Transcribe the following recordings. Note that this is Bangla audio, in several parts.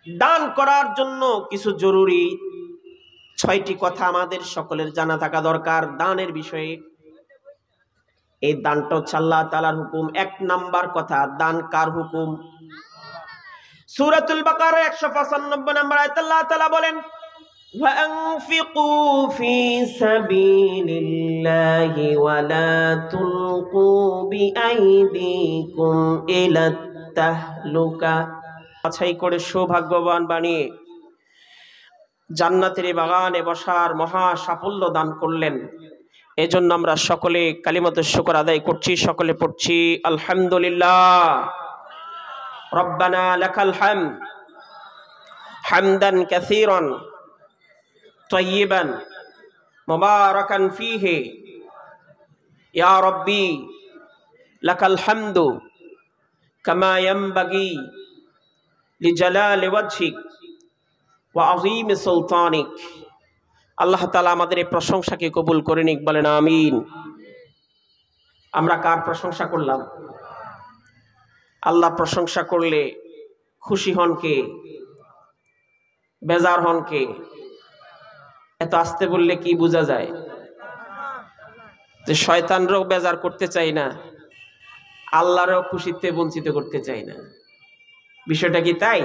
দান করার জন্য কিছু জরুরি 6টি কথা আমাদের সকলের জানা থাকা দরকার দানের বিষয়ে। এই দানটা হচ্ছে আল্লাহ তাআলার হুকুম। 1 নাম্বার কথা, দান কার হুকুম? সূরাতুল বাকারা 195 নম্বর আয়াতে আল্লাহ তাআলা বলেন, وَأَنفِقُوا فِي سَبِيلِ اللَّهِ وَلَا تُلْقُوا بِأَيْدِيكُمْ إِلَى التَّهْلُكَةِ। বাছাই করে সৌভাগ্যবান বানিয়ে জান্নাতের বাগানে বসার মহা সাফল্য দান করলেন। এজন্য আমরা সকলে কালিমাতুশ শুকর আদায় করছি, সকলে পড়ছি আলহামদুলিল্লাহ। রব্বানা লাকাল হামদ হামদান কাসীরান তাইয়িবান মুবারাকান ফীহি ইয়া রাব্বি লাকাল হামদু কামা ইয়ানবাগি লিজালালি ওয়াজহিক ওয়া আযীমি সুলতানিক। আল্লাহ তাআলা আমাদের এই প্রশংসাকে কবুল করে নিক, বলেন আমিন। আমরা কার প্রশংসা করলাম? আল্লাহ প্রশংসা করলে খুশি হন কে? বেজার হন কে? এত আস্তে বললে কি বোঝা যায়? যে শয়তানরাও বেজার করতে চাই না, আল্লাহরও খুশিতে বঞ্চিত করতে চাই না। বিষয়টা কি তাই?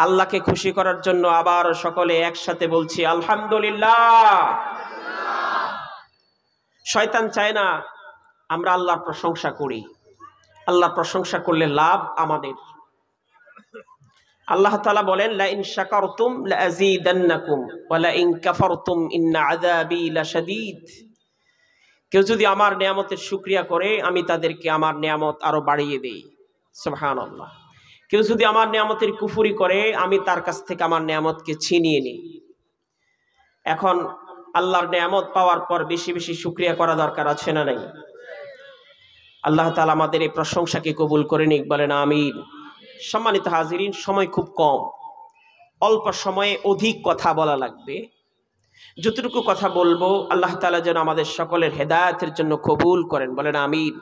আল্লাহকে খুশি করার জন্য আবার সকলে একসাথে বলছি আলহামদুলিল্লাহ। শয়তান চায় না আমরা আল্লাহর প্রশংসা করি। আল্লাহর প্রশংসা করলে লাভ আমাদের। আল্লাহ তাআলা বলেন, লা ইন শাকারতুম লাযীদান্নাকুম ওয়া লা ইন কাফারতুম ইন্না আযাবি লাশাদীদ। কেউ যদি আমার নিয়ামতের শুকরিয়া করে আমি তাদেরকে আমার নিয়ামত আরো বাড়িয়ে দেই। সুবহানাল্লাহ। কেউ যদি আমার নিয়ামতের কুফরি করে আমি তার কাছ থেকে আমার নিয়ামতকে ছিনিয়ে নিই। এখন আল্লাহর নিয়ামত পাওয়ার পর বেশি বেশি শুকরিয়া করা দরকার আছে না নাই? আল্লাহ তাআলা আমাদের এই প্রশংসাকে কবুল করে নিক, বলেন আমিন। সম্মানিত হাজিরিন, সময় খুব কম, অল্প সময়ে অধিক কথা বলা লাগবে। যতটুকু কথা বলবো আল্লাহ তাআলা যেন আমাদের সকলের হেদায়েতের জন্য কবুল করেন, বলেন আমিন।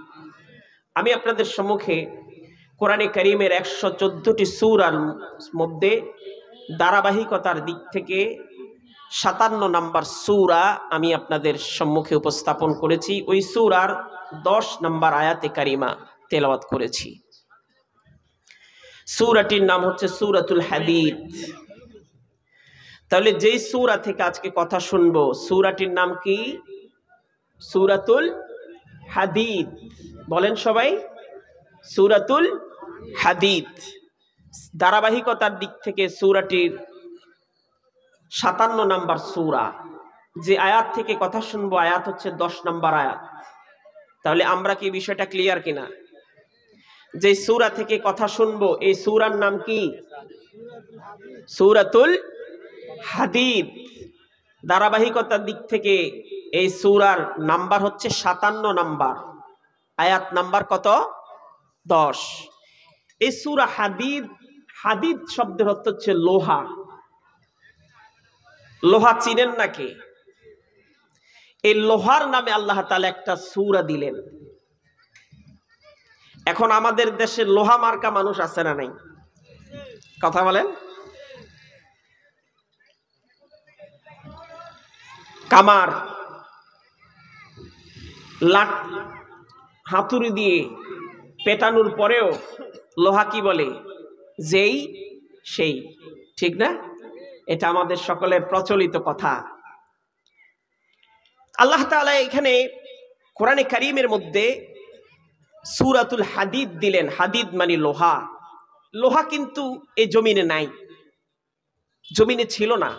আমি আপনাদের সম্মুখে কোরআনে কারীমের 114টি সূরার মধ্যে ধারাবাহিকতার দিক থেকে 57 নম্বর সূরা আমি আপনাদের সম্মুখে উপস্থাপন করেছি। ওই সূরার 10 নম্বর আয়াতে কারিমা তেলাওয়াত করেছি। সূরাটির নাম হচ্ছে সূরাতুল হাদীদ। তাহলে যেই সূরা থেকে আজকে কথা শুনবো সূরাটির নাম কি? সূরাতুল হাদীদ। বলেন সবাই, সূরাতুল হাদীদ। ধারাবাহিকতার দিক থেকে সূরাটির 57 নম্বর সূরা। যে আয়াত থেকে কথা শুনবো আয়াত হচ্ছে 10 নম্বর আয়াত। তাহলে আমরা কি বিষয়টা ক্লিয়ার কিনা? যে সূরা থেকে কথা শুনবো এই সূরার নাম কি? সূরাতুল হাদীদ। ধারাবাহিকতার দিক থেকে এই সূরার নাম্বার হচ্ছে 57 নাম্বার, আয়াত নাম্বার কত? 10। এই সূরা হাদীদ, হাদীদ শব্দের অর্থ হচ্ছে লোহা। লোহা চিনেন নাকি? এই লোহার নামে আল্লাহ তাআলা একটা সূরা দিলেন। এখন আমাদের দেশে লোহা মার্কা মানুষ আছে না নাই? কথা বলেন। কামার লাট হাতুড়ি দিয়ে পেটানোর পরেও লোহা কি বলে? যেই সেই, ঠিক না? এটা আমাদের সকলের প্রচলিত কথা। আল্লাহ তাআলা এখানে কোরআনে কারীমের মধ্যে সূরাতুল হাদীদ দিলেন। হাদীদ মানে লোহা। লোহা কিন্তু এই জমিনে নাই, জমিনে ছিল না।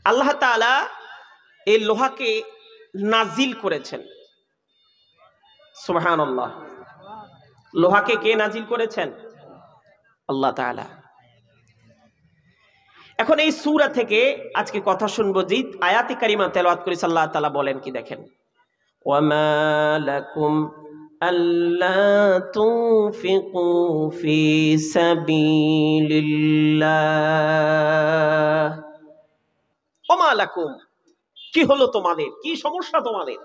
আল্লাহ তাআলা এই লোহাকে নাজিল করেছেন। সুবহানাল্লাহ। লোহাকে কে নাজিল করেছেন? আল্লাহ তাআলা। এখন এই সূরা থেকে আজকে কথা শুনবো। যে আয়াতে কারিমা তেলাওয়াত করেছে আল্লাহ তাআলা বলেন কি দেখেন, ওয়ামা লাকুম আল্লা তুনফিকু ফি সাবিলিল্লাহ। ওমা লাকুম, কি হলো তোমাদের, কি সমস্যা তোমাদের?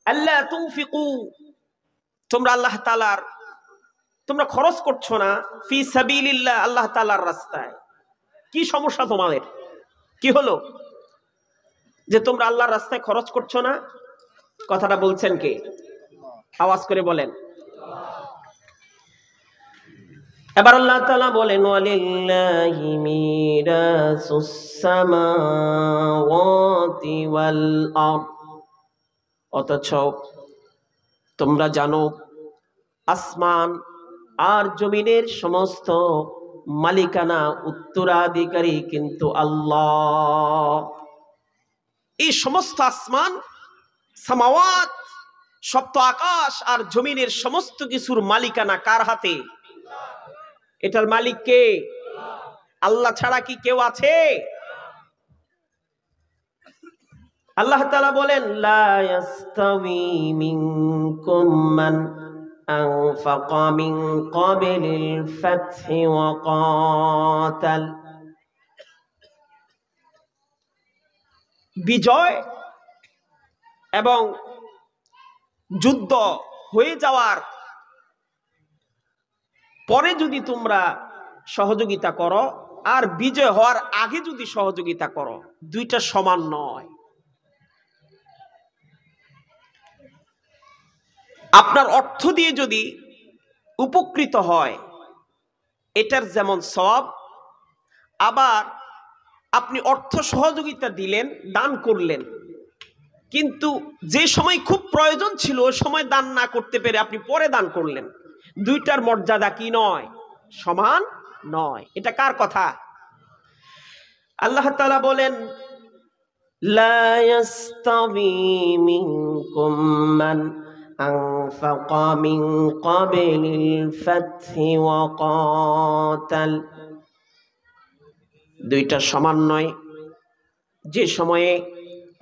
আল্লা তুনফিকু, তোমরা আল্লাহ তাআলার তোমরা খরচ করছো না ফি সাবিলিল্লাহ, আল্লাহ তাআলার রাস্তায়। কি সমস্যা তোমাদের? কি হলো যে তোমরা আল্লাহর রাস্তায় খরচ করছো না? কথাটা বলছেন কে? আওয়াজ করে বলেন। এবার আল্লাহ তাআলা বলেন ওয়ালিল্লাহি মিরাসুস সামাওয়াতি ওয়াল আরদ। অথচ তোমরা জানো আসমান আর জমিনের সমস্ত মালিকানা উত্তরাধিকারী কিন্তু আল্লাহ। এই সমস্ত আসমান, সামাওয়াত, সপ্ত আকাশ আর জমিনের সমস্ত কিছুর মালিকানা কার হাতে? এটার মালিক কে? আল্লাহ ছাড়া কি কেউ আছে? আল্লাহ তাআলা বলেন লা ইয়াস্তাবি মিনকুম মান আনফাকা মিন ক্বাবলিল ফাতহি ওয়া কাতাল। বিজয় এবং যুদ্ধ হয়ে যাওয়ার পরে যদি তোমরা সহযোগিতা করো আর বিজয় হওয়ার আগে যদি সহযোগিতা করো, দুইটা সমান নয়। আপনার অর্থ দিয়ে যদি উপকৃত হয় এটার যেমন সওয়াব, আবার আপনি অর্থ সহযোগিতা দিলেন, দান করলেন, কিন্তু যে সময় খুব প্রয়োজন ছিল ওই সময় দান না করতে পেরে আপনি পরে দান করলেন, দুইটার মর্যাদা কি নয়? সমান নয়। এটা কার কথা? আল্লাহ তাআলা বলেন লা ইয়াস্তাবি মিনকুম মান আনফাকা মিন ক্বাবলিল ফাতহি ওয়া কাতাল। দুইটা সমান নয়। যে সময়ে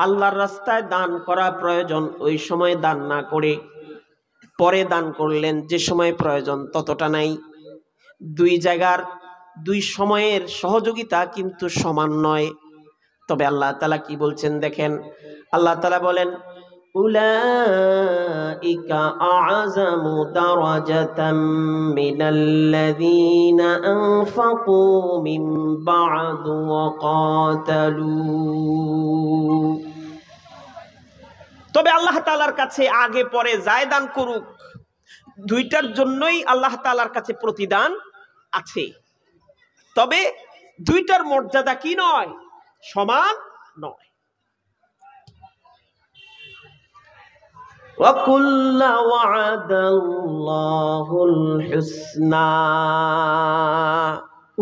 আল্লাহর রাস্তায় দান করা প্রয়োজন ওই সময় দান না করে পরে দান করলেন, যে সময় প্রয়োজন ততটা নাই। দুই জায়গার দুই সময়ের সহযোগিতা কিন্তু সমান নয়। তবে আল্লাহ তাআলা কি বলছেন দেখেন, আল্লাহ তাআলা বলেন উলাইকা আ'যামু দারাজাতাম মিনাল্লাযীনা আনফাকু মিন বা'দু ওয়া কাতালু। তবে আল্লাহ তাআলার কাছে আগে পরে যাই দান করুক, দুইটার জন্যই আল্লাহ তাআলার কাছে প্রতিদান আছে। তবে দুইটার মর্যাদা কি নয়? সমান নয়। ওয়াকুল্লা ওয়া'দাল্লাহুল হুসনা।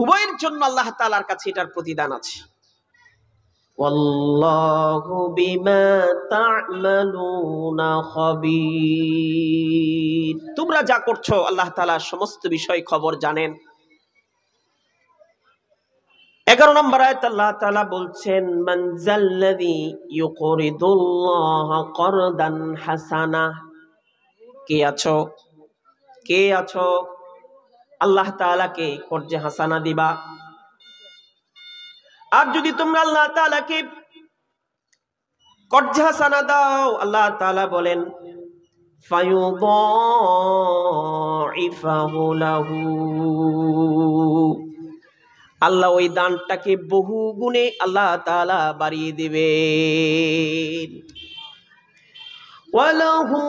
উভয়ের জন্য আল্লাহ তাআলার কাছে এটার প্রতিদান আছে। ওয়াল্লাহু বিমা তা'মালুনা খাবীর। তোমরা যা করছো আল্লাহ তাআলা সমস্ত বিষয় খবর জানেন। 11 নম্বর আয়াতে আল্লাহ তাআলা বলছেন মান যাল্লাযী ইউকরিদুল্লাহা করদান হাসানা। কে আছো? কে আছো আল্লাহ তাআলাকে কর্জে হাসানা দিবা? আর যদি তোমরা আল্লাহ তাআলাকে কর্জে হাসানা দাও, আল্লাহ তাআলা বলেন ফায়ুদাইফাহু লাহু। আল্লাহ ওই দানটাকে বহু গুণে আল্লাহ তাআলা বাড়িয়ে দিবেন। ওয়ালাহু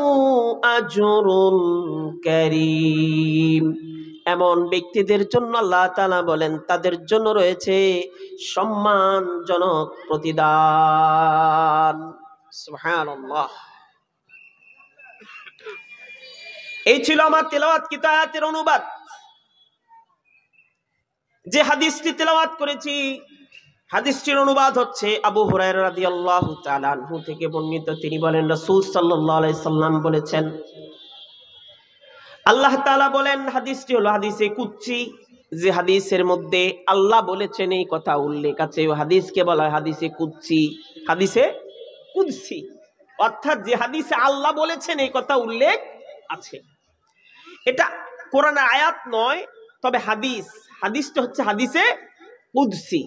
আজরুন কারীম। এমন ব্যক্তিদের জন্য আল্লাহ তাআলা বলেন তাদের জন্য রয়েছে সম্মানজনক প্রতিদান। সুবহানাল্লাহ। এই ছিল আমার তেলাওয়াত কিতাবের অনুবাদ। যে হাদিসটি তেলাওয়াত করেছি হাদিসটির অনুবাদ হচ্ছে আবু হুরায়রা রাদিয়াল্লাহু তাআলা আনহু থেকে বর্ণিত। তিনি বলেন রাসূল সাল্লাল্লাহু আলাইহি সাল্লাম বলেছেন, আল্লাহ তাআলা বলেন, হাদিসটি হলো হাদিসে কুদসি, যে হাদিসের মধ্যে আল্লাহ বলেছেন এই কথা উল্লেখ আছে ওই হাদিসকে বলা হয় হাদিসে কুদসি। হাদিসে কুদসি অর্থাৎ যে হাদিসে আল্লাহ বলেছেন এই কথা উল্লেখ আছে। এটা কোরআনের আয়াত নয়, তবে হাদিস। হাদিসটা হচ্ছে হাদিসে কুদসি,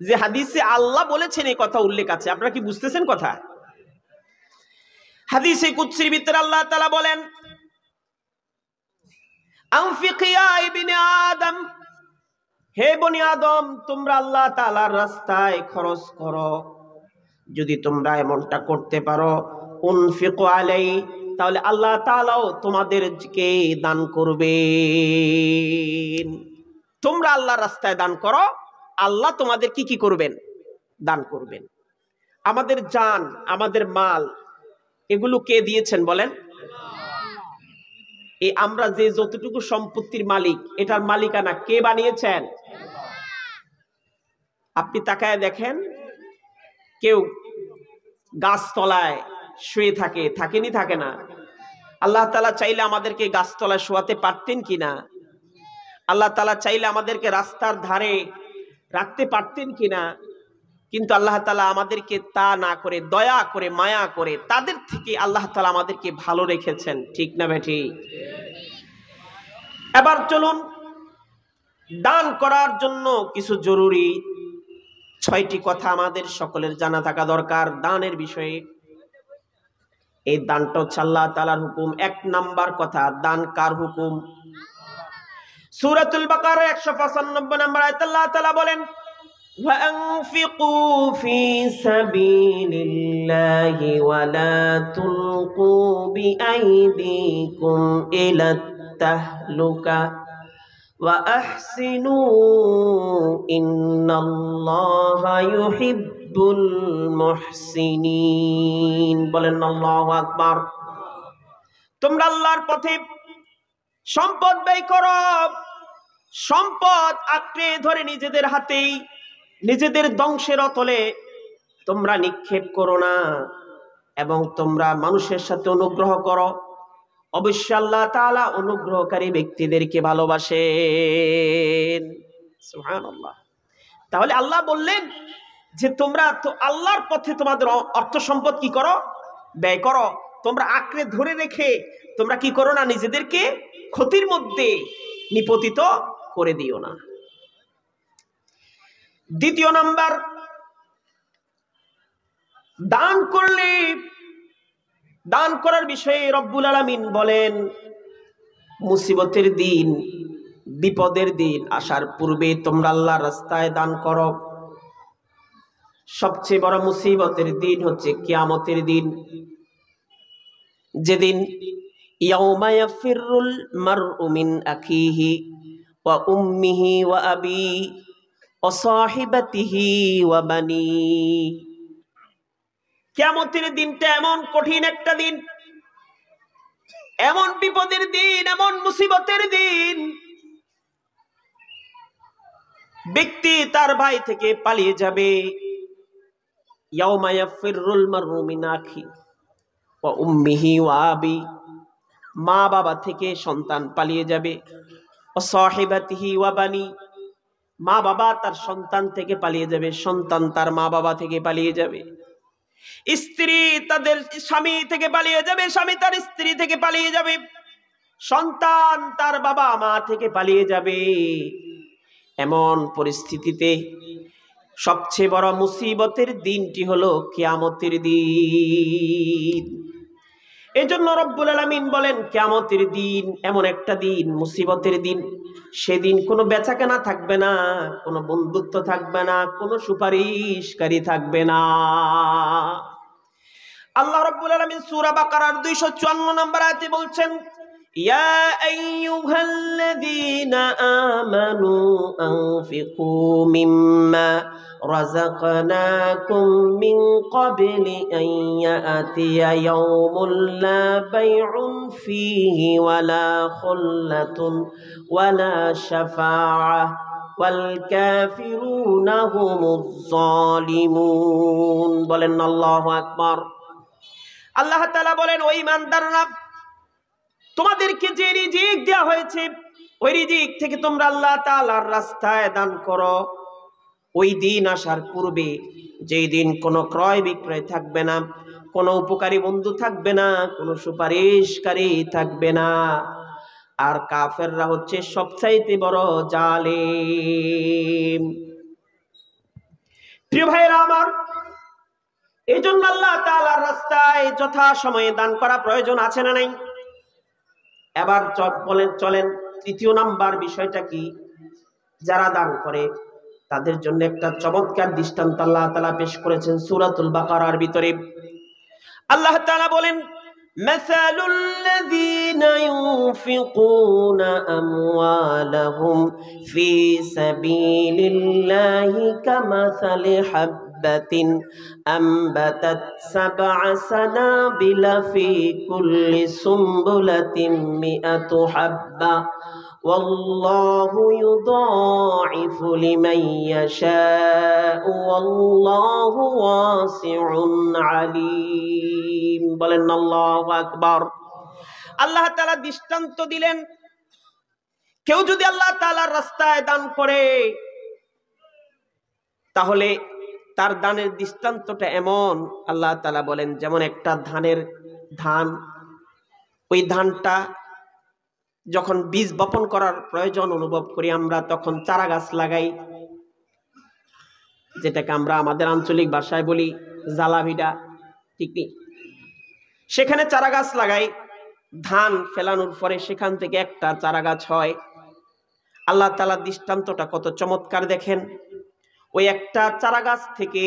যে হাদিসে আল্লাহ বলেছেন এই কথা উল্লেখ আছে। আপনারা কি বুঝতেছেন কথা? হাদিসে কুদসির ভিতরে আল্লাহ তাআলা বলেন আনফিক ইয়া ইবনে আদম, হে বনি আদম, তোমরা আল্লাহ তাআলার রাস্তায় খরচ করো। যদি তোমরা এমনটা করতে পারো, উনফিকু আলাই, তাহলে আল্লাহ তাআলাও তোমাদেরকে দান করবেন। তোমরা আল্লাহর রাস্তায় দান করো, আল্লাহ তোমাদের কি করবেন? দান করবেন। আমাদের জান, আমাদের মাল, এগুলো কে দিয়েছেন বলেন? এই আমরা যে যতটুকু সম্পত্তির মালিক, এটার মালিকানা কে বানিয়েছেন? আপনি তাকায় দেখেন, কেউ গাছতলায় শুয়ে থাকে, থাকেনি? থাকে না? আল্লাহ তাআলা চাইলে আমাদেরকে গাছতলায় শোয়াতে পারতেন কিনা? আল্লাহ তাআলা চাইলে আমাদেরকে রাস্তার ধারে রাখতে পারতেন কিনা? কিন্তু আল্লাহ তাআলা আমাদেরকে তা না করে, দয়া করে, মায়া করে, তাদের থেকে আল্লাহ তাআলা আমাদেরকে ভালো রেখেছেন। ঠিক না বেঠি? এবার চলুন, দান করার জন্য কিছু জরুরি 6টি কথা আমাদের সকলের জানা থাকা দরকার দানের বিষয়ে। এই দানটা হচ্ছে আল্লাহ তাআলার হুকুম। 1 নাম্বার কথা, দান কার হুকুম? সূরাতুল বাকারা 195 নম্বর আয়াত আল্লাহ তাআলা বলেন, وَأَنفِقُوا فِي سَبِيلِ اللَّهِ وَلَا تُلْقُوا بِأَيْدِيكُمْ إِلَى التَّهْلُكَةِ وَأَحْسِنُوا إِنَّ اللَّهَ يُحِبُّ الْمُحْسِنِينَ। বলেন আল্লাহু আকবার। তোমরা আল্লাহর পথে সম্পদ ব্যয় করো, সম্পদ আঁকড়ে ধরে নিজেদের হাতেই নিজেদের ধ্বংসের অতলে তোমরা নিক্ষেপ করো না, এবং তোমরা মানুষের সাথে অনুগ্রহ করো। অবশ্যই আল্লাহ তাআলা অনুগ্রহকারী ব্যক্তিদেরকে ভালোবাসেন। সুবহানাল্লাহ। তাহলে আল্লাহ বললেন যে তোমরা তো আল্লাহর পথে তোমাদের অর্থ সম্পদ কি করো? ব্যয় করো। তোমরা আঁকড়ে ধরে রেখে তোমরা কি করো না? নিজেদেরকে ক্ষতির মধ্যে নিপতিত করে দিও না। 2 নাম্বার, দান করলে, দান করার বিষয়ে রব্বুল আলামিন বলেন, মুসিবতের দিন, বিপদের দিন আসার পূর্বে তোমরা আল্লাহর রাস্তায় দান করো। সবচেয়ে বড় মুসিবতের দিন হচ্ছে কিয়ামতের দিন, যেদিন ইয়াউমা ইয়াফিরুল মারউ মিন আখিহি ওয়া উম্মিহি ওয়া আবি ওয়া সাহিবাতিহি ওয়া বানি। কিয়ামতের দিনটা এমন কঠিন একটা দিন, এমন বিপদের দিন, এমন মুসিবতের দিন, ব্যক্তি তার ভাই থেকে পালিয়ে যাবে। ইয়াউমা ইয়াফিরুল মারউ মিন আখি ওয়া উম্মিহি ওয়া আবি, মা বাবা থেকে সন্তান পালিয়ে যাবে। ওয়া সাহিবাতিহি ওয়া বানি, মা বাবা তার সন্তান থেকে পালিয়ে যাবে, সন্তান তার মা বাবা থেকে পালিয়ে যাবে। স্ত্রী তাদের স্বামী থেকে পালিয়ে যাবে, স্বামী তার স্ত্রী থেকে পালিয়ে যাবে, সন্তান তার বাবা মা থেকে পালিয়ে যাবে। এমন পরিস্থিতিতে সবচেয়ে বড় মুসিবতের দিনটি হলো কিয়ামতের দিন। এজন্য রব্বুল আলামিন বলেন, কিয়ামতের দিন এমন একটা দিন, মুসিবতের দিন, সেদিন কোনো বেচাকেনা থাকবে না, কোনো বন্ধুত্ব থাকবে না, কোনো সুপারিশকারী থাকবে না। আল্লাহ রাব্বুল আলামিন সূরা বাকারার 254 নম্বর আয়াতে বলছেন, ইয়া আইয়ুহাল্লাযীনা আমানু আনফিকু মিম্মা রাযাকনাকুম মিন ক্বাবলি আন ইয়াতিয়া ইয়াউমুল লা বাইউন ফীহি ওয়ালা খুল্লাতুন ওয়ালা শাফাআহ ওয়াল কাফিরুনা হুমুজ যালিমুন। বলেন আল্লাহু আকবার। আল্লাহ তাআলা বলেন, ও ঈমানদাররা, তোমাদেরকে যে রিজিক দেওয়া হয়েছে ওই রিজিক থেকে তোমরা আল্লাহ তাআলার রাস্তায় দান করো। ওই দিন আসার পূর্বে, যেই দিন কোনো ক্রয় বিক্রয় থাকবে না, কোনো উপকারী বন্ধু থাকবে না, কোনো সুপারিশকারী থাকবে না, আর কাফেররা হচ্ছে সবচাইতে বড় জালেম। প্রিয় ভাইরা আমার, এই জন্য আল্লাহ তাআলার রাস্তায় যথা সময়ে দান করা প্রয়োজন আছে না নাই? এবার চলেন তৃতীয় নাম্বার বিষয়টা কি, যারা দান করে তাদের জন্য একটা চমৎকার দৃষ্টান্ত আল্লাহ তাআলা পেশ করেছেন সূরাতুল বাকারার ভিতরে। আল্লাহ তাআলা বলেন, মাসালুল লাযীনা ইউনফিকুনা আমওয়ালাহুম ফি সাবিলিল্লাহি কামাসালি হাববাতিন আমবাতাত সাবআ সানাবিলা ফি কুল্লি সুমবুলাতিন মিআতু হাব্বা ওয়াল্লাহু ইউদাঈফু লিমান ইয়াশাউ ওয়াল্লাহু ওয়াসিউন আলীম। বলেন আল্লাহু আকবার। আল্লাহ তাআলা দৃষ্টান্ত দিলেন, কেউ যদি আল্লাহ তাআলার রাস্তায় দান করে তাহলে তার দানের দৃষ্টান্তটা এমন, আল্লাহ তাআলা বলেন যেমন একটা ধান, ওই ধানটা যখন বীজ বপন করার প্রয়োজন অনুভব করি আমরা, তখন চারা গাছ লাগাই, যেটাকে আমরা আমাদের আঞ্চলিক ভাষায় বলি জালাভিডা, ঠিক নেই? সেখানে চারা গাছ লাগাই, ধান ফেলানোর পরে সেখান থেকে একটা চারা গাছ হয়। আল্লাহ তাআলার দৃষ্টান্তটা কত চমৎকার দেখেন। ওই একটা চারা গাছ থেকে,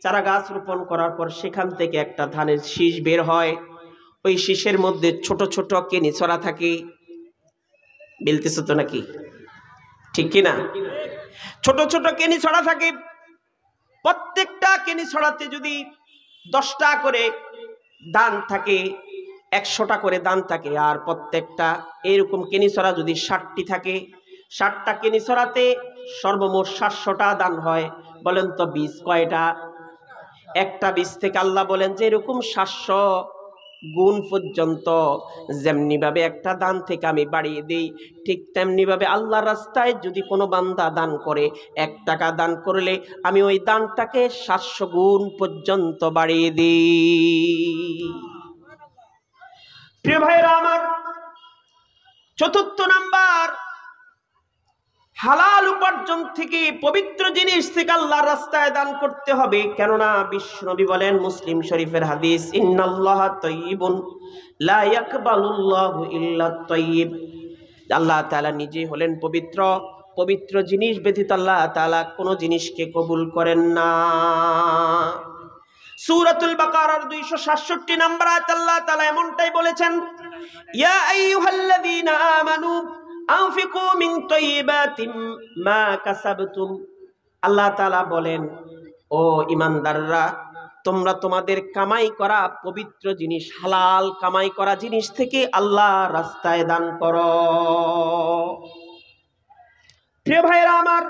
চারা গাছ রোপণ করার পর সেখান থেকে একটা ধানের শীষ বের হয়। ওই শীষের মধ্যে ছোট ছোট কেনি ছড়া থাকে, বলতেছ তো নাকি, ঠিক কিনা? ছোট ছোট কেনি ছড়া থাকে। প্রত্যেকটা কেনি ছড়াতে যদি 10টা করে দান থাকে, 100টা করে দান থাকে, আর প্রত্যেকটা এরকম কেনি ছড়া যদি 60টি থাকে, 60টা কেনি ছড়াতে সর্বমোট 700টা দান হয়। বলেন তো বীজ কয়টা? একটা বীজ থেকে আল্লাহ বলেন যে এরকম 700 গুণ পর্যন্ত যেমনি ভাবে একটা দান থেকে আমি বাড়িয়ে দিই, ঠিক তেমনি ভাবে আল্লাহর রাস্তায় যদি কোনো বান্দা দান করে, 1 টাকা দান করলে আমি ওই দানটাকে 700 গুণ পর্যন্ত বাড়িয়ে দিই। প্রিয় ভাইরা আমার, চতুর্থ নাম্বার, হালাল উপার্জন থেকে, পবিত্র জিনিস থেকে আল্লাহর রাস্তায় দান করতে হবে। কেননা বিশ্বনবী বলেন, মুসলিম শরীফের হাদিস, ইন্নাল্লাহা তাইয়্যিবুন লা ইয়াকবালুল্লাহু ইল্লা তাইয়্যিব। আল্লাহ তাআলা নিজে হলেন পবিত্র, পবিত্র জিনিস ব্যতীত আল্লাহ তাআলা কোনো জিনিসকে কবুল করেন না। সূরাতুল বাকারার 267 নম্বর আয়াত আল্লাহ তাআলা এমনটাই বলেছেন, ইয়া আইয়ুহাল্লাযীনা আমানু আনফিকু মিন তাইয়্যিবাতিম মা কাসাবতুম। আল্লাহ তাআলা বলেন, ও ঈমানদাররা, তোমরা তোমাদের কামাই করা পবিত্র জিনিস, হালাল কামাই করা জিনিস থেকে আল্লাহর রাস্তায় দান করো। প্রিয় ভাইরা আমার,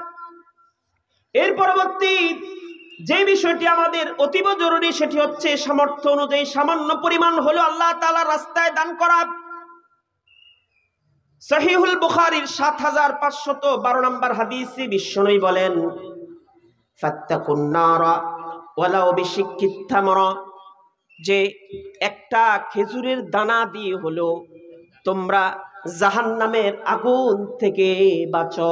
এর পরবর্তী যে বিষয়টি আমাদের অতীব জরুরি সেটি হচ্ছে সামর্থ্য অনুযায়ী সামান্য পরিমাণ হলো আল্লাহ তাআলার রাস্তায় দান করা। সহিহুল বুখারীর ৭৫১২ নম্বর হাদিসে বিশ্বনবী বলেন, ফাত্তাকুন নারা ওয়ালাউ বিশিক্কিত তামরা, যে একটা খেজুরের দানা দিয়ে হলো তোমরা জাহান্নামের আগুন থেকে বাঁচো।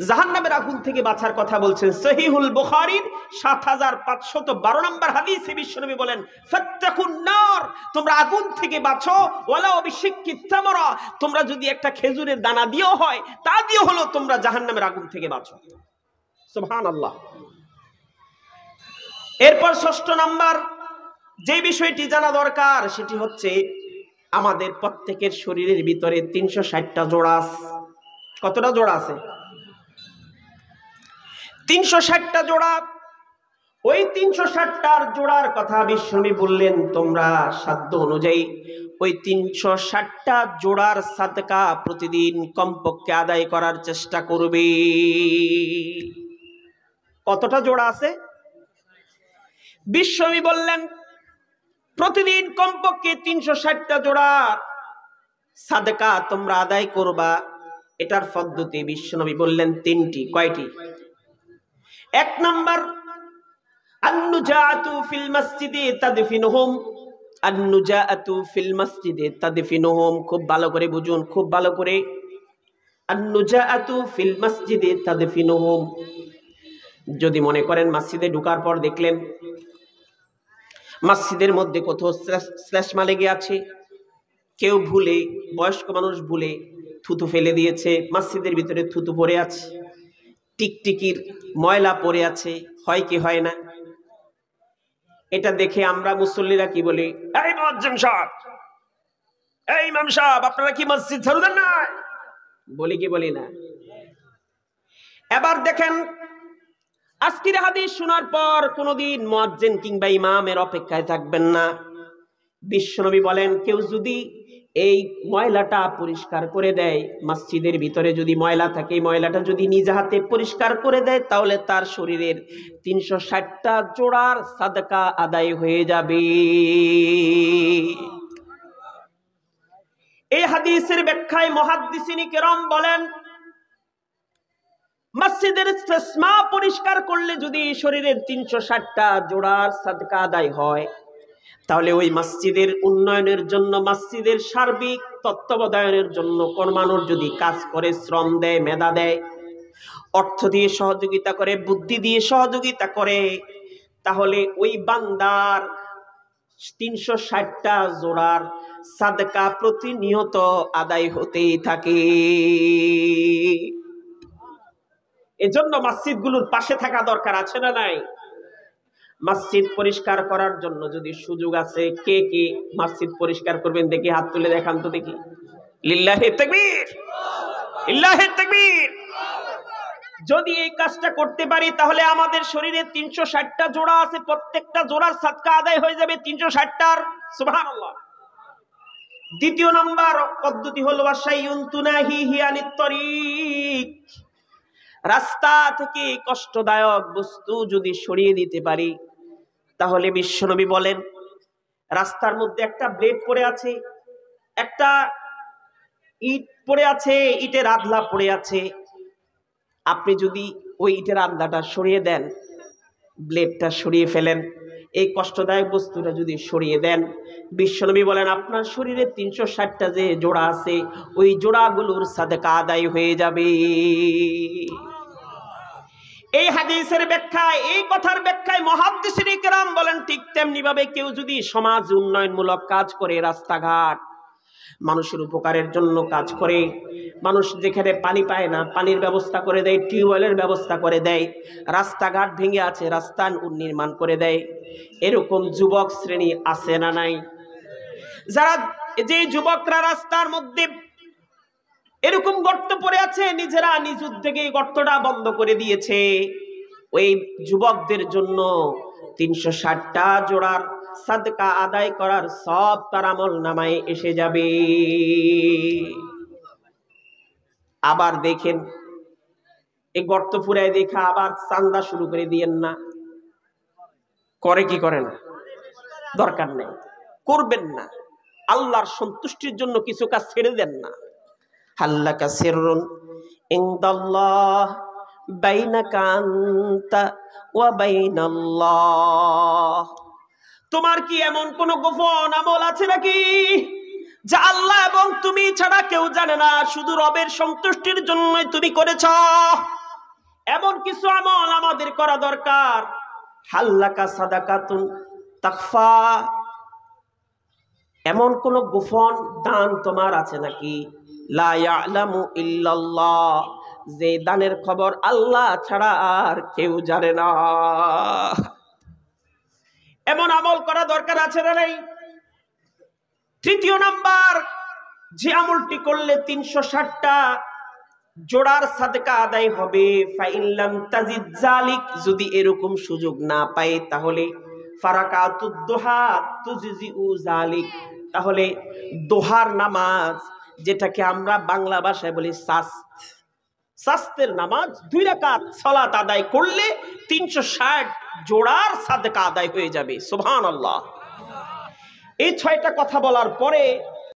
জাহান্নামের আগুন থেকে বাঁচার কথা বলছেন সহিহুল বুখারীর ৭৫১২ নম্বর হাদিসে বিশ্বনবী বলেন, ফাত্তাকুন নার, তোমরা আগুন থেকে বাঁচো, ওয়ালাউ বিশিক্কিত তামরা, তোমরা যদি একটা খেজুরের দানা দিও হয়, তা দিয়ে হলো তোমরা জাহান্নামের আগুন থেকে বাঁচো। সুবহানাল্লাহ। এরপর ৬ষ্ঠ নাম্বার যে বিষয়টি জানা দরকার সেটি হচ্ছে আমাদের প্রত্যেকের শরীরের ভিতরে ৩৬০টা জোড়া আছে। কতটা জোড়া আছে? ৩৬০টা জোড়া। ওই ৩৬০টার জোড়ার কথা বিশ্বনবী বললেন, তোমরা সাধ্য অনুযায়ী ওই ৩৬০টা জোড়ার সাদকা প্রতিদিন কমপক্ষে আদায় করার চেষ্টা করবে। কতটা জোড়া আছে? বিশ্বনবী বললেন প্রতিদিন কমপক্ষে ৩৬০টা জোড়ার সাদকা তোমরা আদায় করবা। এটার পদ্ধতি বিশ্বনবী বললেন ৩টি। কয়টি? ১ নাম্বার, আন-নুজাআতু ফিল মসজিদে তাদফিনুহুম। আন-নুজাআতু ফিল মসজিদে তাদফিনুহুম, খুব ভালো করে বুঝুন, খুব ভালো করে। আন-নুজাআতু ফিল মসজিদে তাদফিনুহুম, যদি মনে করেন মসজিদে ঢোকার পর দেখলেন মসজিদের মধ্যে কোথাও শ্লেষ্মা লেগে আছে, কেউ ভুলে, বয়স্ক মানুষ ভুলে থুতু ফেলে দিয়েছে, মসজিদের ভিতরে থুতু পড়ে আছে, টিকটিকির ময়লা পড়ে আছে, হয় কি হয় না? এটা দেখে আমরা মুসল্লিরা কি বলি, এই মুয়াজ্জিন সাহেব, এই ইমাম সাহেব, আপনারা কি মসজিদ ঝাড়ু দেন না? বলি কি বলি না? এবার দেখেন, আজকের হাদিস শোনার পর কোনদিন মুয়াজ্জিন কিংবা ইমামের অপেক্ষায় থাকবেন না। বিশ্বনবী বলেন, কেউ যদি এই ময়লাটা পরিষ্কার করে দেয়, মসজিদের ভিতরে যদি ময়লা থাকে, এই ময়লাটা যদি নিজ হাতে পরিষ্কার করে দেয়, তাহলে তার শরীরের 360টা জোড়ার সাদকা আদায় হয়ে যাবে। এই হাদিসের ব্যাখ্যায় মুহাদ্দিসিনে কেরাম বলেন, মসজিদের ইস্তেসমা পরিষ্কার করলে যদি শরীরের 360টা জোড়ার সাদকা আদায় হয়, তাহলে ওই মসজিদের উন্নয়নের জন্য, মসজিদের সার্বিক তত্ত্বাবধানের জন্য কোন মানুষ যদি কাজ করে, শ্রম দেয়, মেধা দেয়, অর্থ দিয়ে সহযোগিতা করে, বুদ্ধি দিয়ে সহযোগিতা করে, তাহলে ওই বান্দার 360টা জোড়ার সাদকা প্রতিনিয়ত আদায় হতেই থাকে। এজন্য মসজিদগুলোর পাশে থাকা দরকার, আছে না নাই? মসজিদ পরিষ্কার করার জন্য যদি সুযোগ আছে, কে কে মসজিদ পরিষ্কার করবেন দেখি, হাত তুলে দেখান তো দেখি। লিল্লাহি তাকবীর, লিল্লাহি তাকবীর। যদি এই কাজটা করতে পারি, তাহলে আমাদের শরীরে 360টা জোড়া আছে, প্রত্যেকটা জোড়ার সাদকা আদায় হয়ে যাবে 360টার। সুবহানাল্লাহ। দ্বিতীয় নাম্বার পদ্ধতি হলো ওয়াশাইউন তুনাহিহি আনিত তরিক। রাস্তা থেকে কষ্টদায়ক বস্তু যদি সরিয়ে দিতে পারি, তাহলে বিশ্বনবী বলেন, রাস্তার মধ্যে একটা ব্লেড পড়ে আছে, একটা ইট পড়ে আছে, ইটের আধলা পড়ে আছে, আপনি যদি ওই ইটের আধলাটা সরিয়ে দেন, ব্লেডটা সরিয়ে ফেলেন, এই কষ্টদায়ক বস্তুটা যদি সরিয়ে দেন, বিশ্বনবী বলেন আপনার শরীরে 360টা যে জোড়া আছে, ওই জোড়াগুলোর সাদকা আদায় হয়ে যাবে। এই হাদিসের ব্যাখ্যায়, এই কথার ব্যাখ্যায় মুহাদ্দিসিনে কেরাম বলেন, ঠিক তেমনি ভাবে কেউ যদি সমাজ উন্নয়নমূলক কাজ করে, রাস্তাঘাট মানুষের উপকারের জন্য কাজ করে, মানুষ যেখানে পানি পায় না পানির ব্যবস্থা করে দেয়, টিউবওয়েলের ব্যবস্থা করে দেয়, রাস্তাঘাট ভেঙে আছে রাস্তা নির্মাণ করে দেয়, এরকম যুবক শ্রেণী আছে না নাই? যারা, যে যুবকরা রাস্তার মধ্যে এরকম গর্ত পড়ে আছে, নিজেরা নিজ উদ্যোগে গর্তটা বন্ধ করে দিয়েছে, ওই যুবকদের জন্য 360টা জোড়ার সাদকা আদায় করার সব তার আমল নামায় এসে যাবে। আবার দেখেন, এই গর্ত ফুরায় দেখা আবার চান্দা শুরু করে দিয়েন না। করে কি করে না? দরকার নেই, করবেন না। আল্লাহর সন্তুষ্টির জন্য কিছু কাজ ছেড়ে দেন না। হাল্লাকা সিররুন ইনদাল্লাহ বাইনাকা আনতা ওয়া বাইনাল্লাহ। তোমার কি এমন কোন গোপন আমল আছে নাকি যা আল্লাহ এবং তুমি ছাড়া কেউ জানে না, শুধু রবের সন্তুষ্টির জন্যই তুমি করেছ? এমন কিছু আমল আমাদের করা দরকার। হাল্লাকা সাদাকাতুন তাকফা, এমন কোন গোপন দান তোমার আছে নাকি? লা ইয়ালামু ইল্লাল্লাহ, যে দানের খবর আল্লাহ ছাড়া আর কেউ জানে না। এমন আমল করা দরকার আছে না নাই? তৃতীয় নাম্বার, যে আমলটি করলে 360টা জোড়ার সাদকা আদায় হবে, ফাইন লাম তাজিদ যালিক, যদি এরকম সুযোগ না পায়, তাহলে ফারাকাতুদ দুহা তুজজিউ যালিক, তাহলে দোহার নামাজ, যেটাকে আমরা বাংলা ভাষায় বলি সাস্তের নামাজ, 2 রাকাত সালাত আদায় করলে 360 জোড়ার সাদকা আদায় হয়ে যাবে। সুবহানাল্লাহ। এই 6টা কথা বলার পরে